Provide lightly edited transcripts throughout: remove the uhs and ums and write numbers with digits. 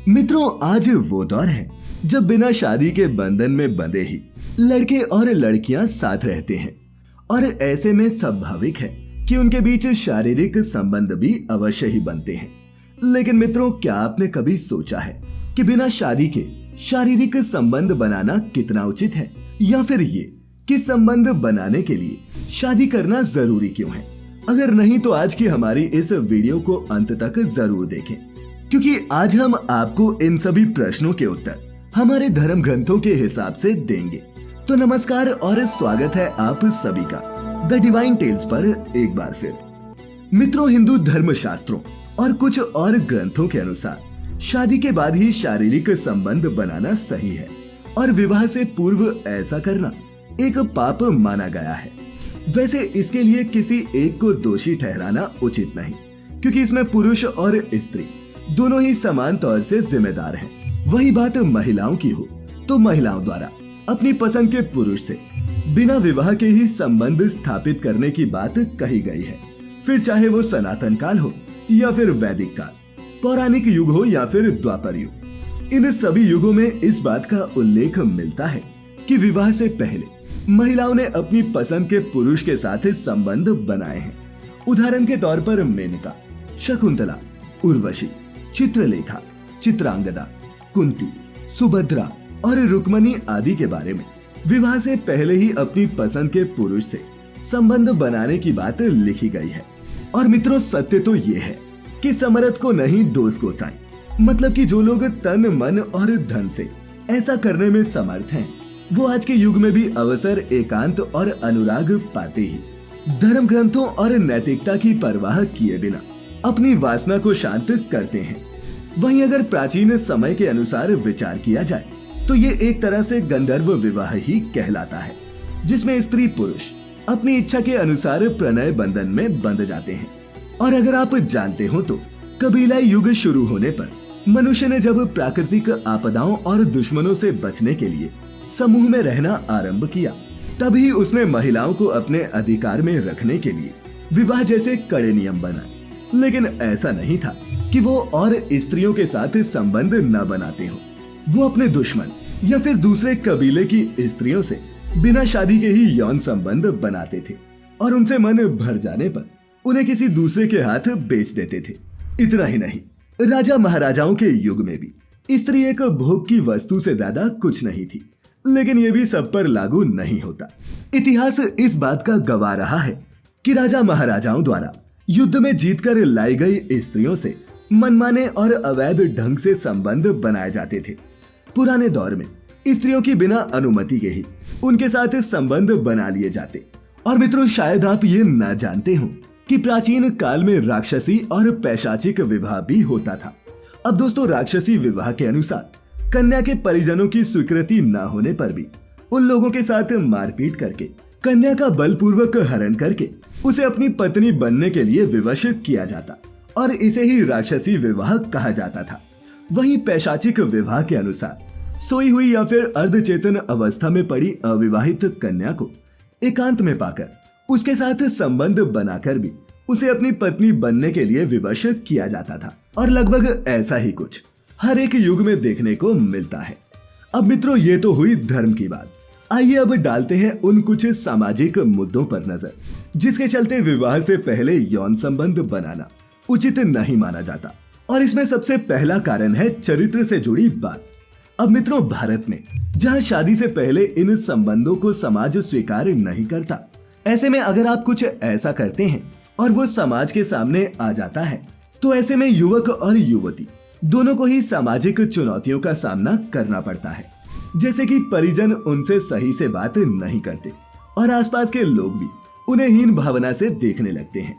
मित्रों, आज वो दौर है जब बिना शादी के बंधन में बंधे ही लड़के और लड़कियां साथ रहते हैं और ऐसे में स्वाभाविक है कि उनके बीच शारीरिक संबंध भी अवश्य ही बनते हैं। लेकिन मित्रों, क्या आपने कभी सोचा है कि बिना शादी के शारीरिक संबंध बनाना कितना उचित है, या फिर ये कि संबंध बनाने के लिए शादी करना जरूरी क्यों है? अगर नहीं तो आज की हमारी इस वीडियो को अंत तक जरूर देखें, क्योंकि आज हम आपको इन सभी प्रश्नों के उत्तर हमारे धर्म ग्रंथों के हिसाब से देंगे। तो नमस्कार और स्वागत है आप सभी का द डिवाइन टेल्स पर एक बार फिर। मित्रों, हिंदू धर्म शास्त्रों और कुछ और ग्रंथों के अनुसार शादी के बाद ही शारीरिक संबंध बनाना सही है और विवाह से पूर्व ऐसा करना एक पाप माना गया है। वैसे इसके लिए किसी एक को दोषी ठहराना उचित नहीं, क्योंकि इसमें पुरुष और स्त्री दोनों ही समान तौर से जिम्मेदार हैं। वही बात महिलाओं की हो तो महिलाओं द्वारा अपनी पसंद के पुरुष से बिना विवाह के ही संबंध स्थापित करने की बात कही गई है। फिर चाहे वो सनातन काल हो या फिर वैदिक काल, पौराणिक युग हो या फिर द्वापर युग, इन सभी युगों में इस बात का उल्लेख मिलता है कि विवाह से पहले महिलाओं ने अपनी पसंद के पुरुष के साथ संबंध बनाए हैं। उदाहरण के तौर पर मेनका, शकुंतला, उर्वशी, चित्रलेखा, चित्रांगदा, कुंती, सुभद्रा और रुक्मणी आदि के बारे में विवाह से पहले ही अपनी पसंद के पुरुष से संबंध बनाने की बात लिखी गई है। और मित्रों, सत्य तो ये है कि समर्थ को नहीं दोष को साई, मतलब कि जो लोग तन मन और धन से ऐसा करने में समर्थ हैं, वो आज के युग में भी अवसर, एकांत और अनुराग पाते ही धर्म ग्रंथों और नैतिकता की परवाह किए बिना अपनी वासना को शांत करते हैं। वहीं अगर प्राचीन समय के अनुसार विचार किया जाए तो ये एक तरह से गंधर्व विवाह ही कहलाता है, जिसमें स्त्री पुरुष अपनी इच्छा के अनुसार प्रणय बंधन में बंध जाते हैं। और अगर आप जानते हो तो कबीला युग शुरू होने पर मनुष्य ने जब प्राकृतिक आपदाओं और दुश्मनों से बचने के लिए समूह में रहना आरंभ किया, तभी उसने महिलाओं को अपने अधिकार में रखने के लिए विवाह जैसे कड़े नियम बनाए। लेकिन ऐसा नहीं था कि वो और स्त्रियों के साथ संबंध न बनाते हो। वो अपने दुश्मन या फिर दूसरे कबीले की स्त्रियों से बिना शादी के ही यौन संबंध बनाते थे और उनसे मन भर जाने पर उन्हें किसी दूसरे के हाथ बेच देते थे। इतना ही नहीं, राजा महाराजाओं के युग में भी स्त्री एक भोग की वस्तु से ज्यादा कुछ नहीं थी। लेकिन ये भी सब पर लागू नहीं होता। इतिहास इस बात का गवाह रहा है कि राजा महाराजाओं द्वारा युद्ध में जीतकर लाई गई स्त्रियों से मनमाने और अवैध ढंग से संबंध बनाए जाते थे। पुराने दौर में स्त्रियों की बिना अनुमति के ही उनके साथ संबंध बना लिए जाते। और मित्रों, शायद आप ये न जानते हो कि प्राचीन काल में राक्षसी और पैशाचिक विवाह भी होता था। अब दोस्तों, राक्षसी विवाह के अनुसार कन्या के परिजनों की स्वीकृति न होने पर भी उन लोगों के साथ मारपीट करके कन्या का बलपूर्वक हरण करके उसे अपनी पत्नी बनने के लिए विवश किया जाता और इसे ही राक्षसी विवाह कहा जाता था। वहीं पैशाचिक विवाह के अनुसार सोई हुई या फिर अर्धचेतन अवस्था में पड़ी अविवाहित कन्या को एकांत में पाकर उसके साथ संबंध बनाकर भी उसे अपनी पत्नी बनने के लिए विवश किया जाता था। और लगभग ऐसा ही कुछ हर एक युग में देखने को मिलता है। अब मित्रों, ये तो हुई धर्म की बात। आइए अब डालते हैं उन कुछ सामाजिक मुद्दों पर नजर जिसके चलते विवाह से पहले यौन संबंध बनाना उचित नहीं माना जाता। और इसमें सबसे पहला कारण है चरित्र से जुड़ी बात। अब मित्रों, भारत में जहां शादी से पहले इन संबंधों को समाज स्वीकार नहीं करता, ऐसे में अगर आप कुछ ऐसा करते हैं और वो समाज के सामने आ जाता है, तो ऐसे में युवक और युवती दोनों को ही सामाजिक चुनौतियों का सामना करना पड़ता है। जैसे कि परिजन उनसे सही से बात नहीं करते और आसपास के लोग भी उन्हें हीन भावना से देखने लगते हैं।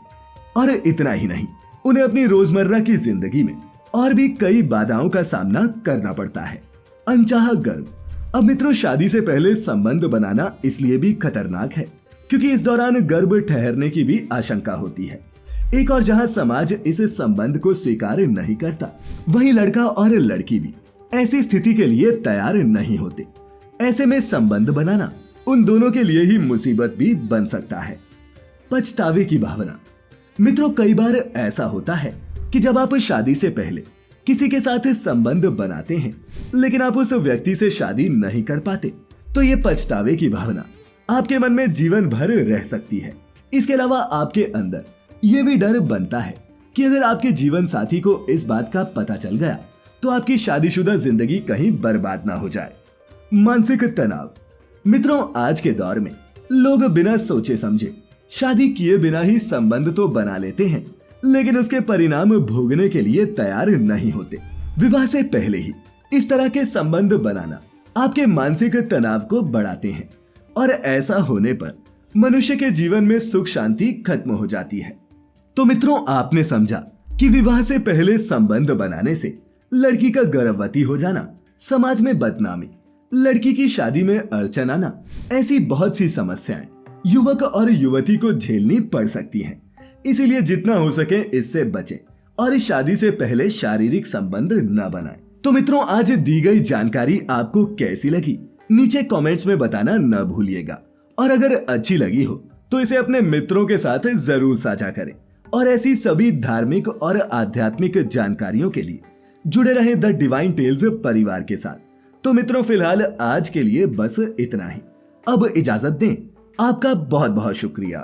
और इतना ही नहीं, उन्हें अपनी रोजमर्रा की जिंदगी में और भी कई बाधाओं का सामना करना पड़ता है। अनचाहा गर्भ। अब मित्रों, शादी से पहले संबंध बनाना इसलिए भी खतरनाक है क्योंकि इस दौरान गर्भ ठहरने की भी आशंका होती है। एक और जहां समाज इस संबंध को स्वीकार नहीं करता, वहीं लड़का और लड़की भी ऐसी स्थिति के लिए तैयार नहीं होते। ऐसे में संबंध बनाना उन दोनों के लिए ही मुसीबत भी बन सकता है। पछतावे की भावना। मित्रों, कई बार ऐसा होता है कि जब आप शादी से पहले किसी के साथ संबंध बनाते हैं लेकिन आप उस व्यक्ति से शादी नहीं कर पाते, तो ये पछतावे की भावना आपके मन में जीवन भर रह सकती है। इसके अलावा आपके अंदर ये भी डर बनता है कि अगर आपके जीवन साथी को इस बात का पता चल गया तो आपकी शादीशुदा जिंदगी कहीं बर्बाद ना हो जाए। मानसिक तनाव। मित्रों, आज के दौर में लोग बिना सोचे समझे शादी किए बिना ही संबंध तो बना लेते हैं, लेकिन उसके परिणाम भोगने के लिए तैयार नहीं होते। विवाह से पहले ही इस तरह के संबंध बनाना आपके मानसिक तनाव को बढ़ाते हैं और ऐसा होने पर मनुष्य के जीवन में सुख शांति खत्म हो जाती है। तो मित्रों, आपने समझा कि विवाह से पहले संबंध बनाने से लड़की का गर्भवती हो जाना, समाज में बदनामी, लड़की की शादी में अड़चन आना, ऐसी बहुत सी समस्याएं युवक और युवती को झेलनी पड़ सकती हैं। इसीलिए जितना हो सके इससे बचें और शादी से पहले शारीरिक संबंध न बनाएं। तो मित्रों, आज दी गई जानकारी आपको कैसी लगी नीचे कमेंट्स में बताना न भूलिएगा, और अगर अच्छी लगी हो तो इसे अपने मित्रों के साथ जरूर साझा करें। और ऐसी सभी धार्मिक और आध्यात्मिक जानकारियों के लिए जुड़े रहें द डिवाइन टेल्स परिवार के साथ। तो मित्रों, फिलहाल आज के लिए बस इतना ही। अब इजाजत दें। आपका बहुत बहुत शुक्रिया।